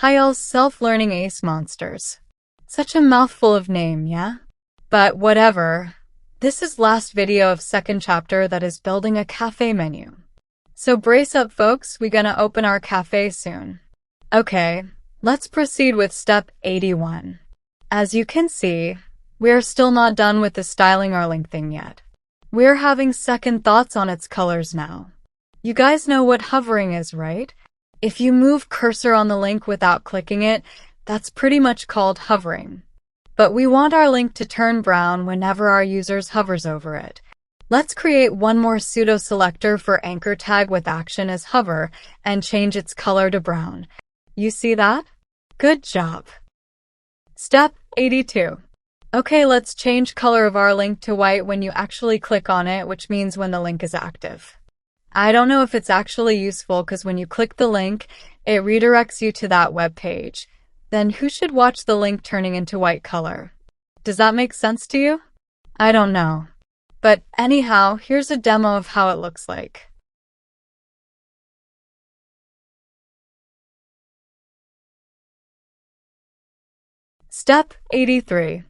Hi all self-learning ace monsters. Such a mouthful of name, yeah? But whatever. This is last video of second chapter that is building a cafe menu. So brace up folks, we gonna open our cafe soon. Okay, let's proceed with step 81. As you can see, we're still not done with the styling our link thing yet. We're having second thoughts on its colors now. You guys know what hovering is, right? If you move cursor on the link without clicking it, that's pretty much called hovering. But we want our link to turn brown whenever our users hovers over it. Let's create one more pseudo selector for anchor tag with action as hover and change its color to brown. You see that? Good job. Step 82. Okay, let's change color of our link to white when you actually click on it, which means when the link is active. I don't know if it's actually useful because when you click the link, it redirects you to that web page. Then who should watch the link turning into white color? Does that make sense to you? I don't know. But anyhow, here's a demo of how it looks like. Step 83.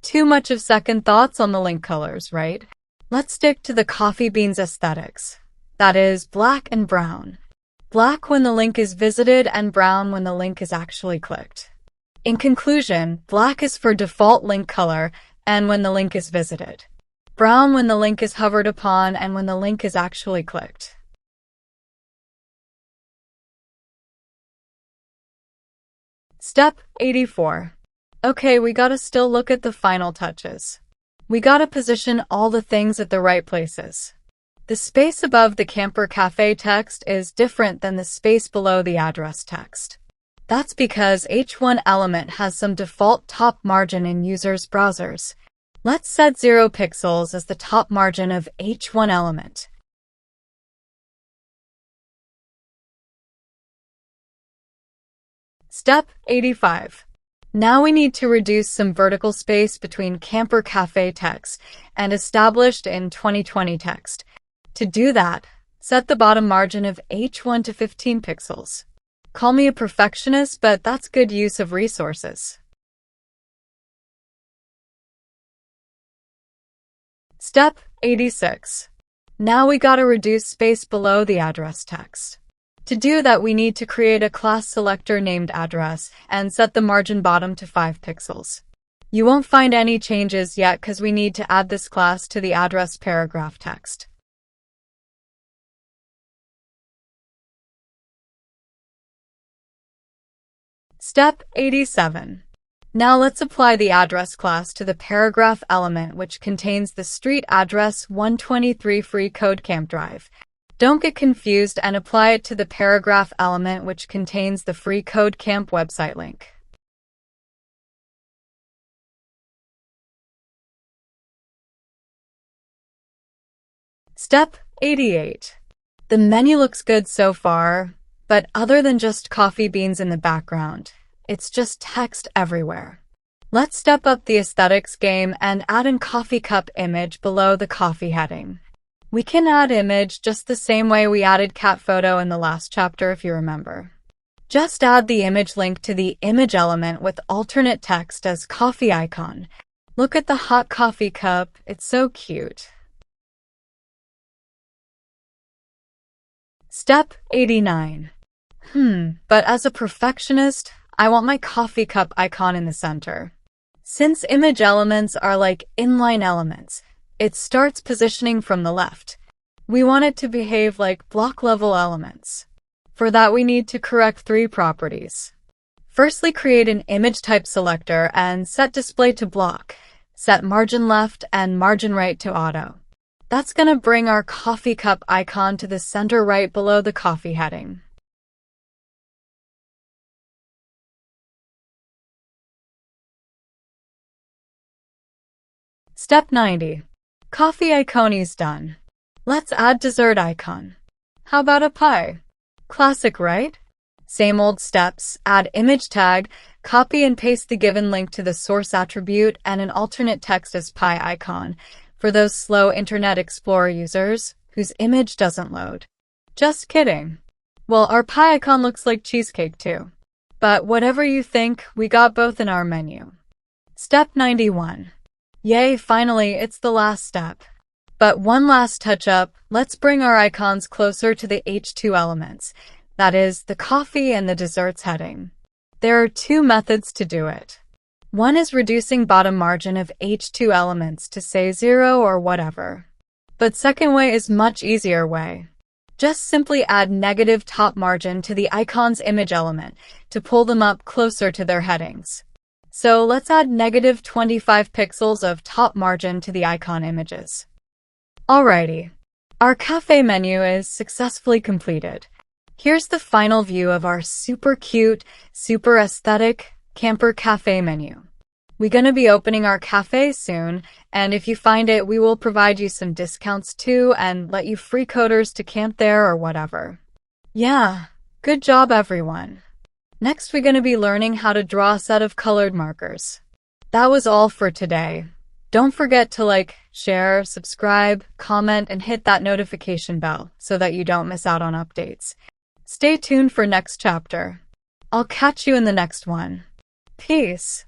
Too much of second thoughts on the link colors, right? Let's stick to the coffee beans aesthetics. That is, black and brown. Black when the link is visited and brown when the link is actually clicked. In conclusion, black is for default link color and when the link is visited. Brown when the link is hovered upon and when the link is actually clicked. Step 84. Okay, we gotta still look at the final touches. We gotta position all the things at the right places. The space above the Camper Cafe text is different than the space below the address text. That's because H1 element has some default top margin in users' browsers. Let's set 0 pixels as the top margin of H1 element. Step 85. Now we need to reduce some vertical space between Camper Cafe text and established in 2020 text. To do that, set the bottom margin of H1 to 15 pixels. Call me a perfectionist, but that's good use of resources. Step 86. Now we gotta reduce space below the address text. To do that, we need to create a class selector named address and set the margin bottom to 5 pixels. You won't find any changes yet because we need to add this class to the address paragraph text. Step 87. Now let's apply the address class to the paragraph element which contains the street address 123 FreeCodeCamp drive. Don't get confused and apply it to the paragraph element which contains the FreeCodeCamp website link. Step 88. The menu looks good so far, but other than just coffee beans in the background, it's just text everywhere. Let's step up the aesthetics game and add in coffee cup image below the coffee heading. We can add image just the same way we added cat photo in the last chapter if you remember. Just add the image link to the image element with alternate text as coffee icon. Look at the hot coffee cup, it's so cute. Step 89. But as a perfectionist, I want my coffee cup icon in the center. Since image elements are like inline elements, it starts positioning from the left. We want it to behave like block-level elements. For that, we need to correct 3 properties. Firstly, create an image type selector and set display to block, set margin left and margin right to auto. That's gonna bring our coffee cup icon to the center right below the coffee heading. Step 90. Coffee icon is done. Let's add dessert icon. How about a pie? Classic, right? Same old steps, add image tag, copy and paste the given link to the source attribute and an alternate text as pie icon for those slow Internet Explorer users whose image doesn't load. Just kidding. Well, our pie icon looks like cheesecake too. But whatever you think, we got both in our menu. Step 91. Yay, finally, it's the last step. But one last touch-up, let's bring our icons closer to the H2 elements, that is, the coffee and the desserts heading. There are two methods to do it. One is reducing bottom margin of H2 elements to say 0 or whatever. But second way is much easier way. Just simply add negative top margin to the icon's image element to pull them up closer to their headings. So let's add negative 25 pixels of top margin to the icon images. Alrighty, our cafe menu is successfully completed. Here's the final view of our super cute, super aesthetic camper cafe menu. We're gonna be opening our cafe soon, and if you find it, we will provide you some discounts too and let you free coders to camp there or whatever. Yeah, good job everyone. Next we're gonna be learning how to draw a set of colored markers. That was all for today. Don't forget to like, share, subscribe, comment, and hit that notification bell so that you don't miss out on updates. Stay tuned for next chapter. I'll catch you in the next one. Peace.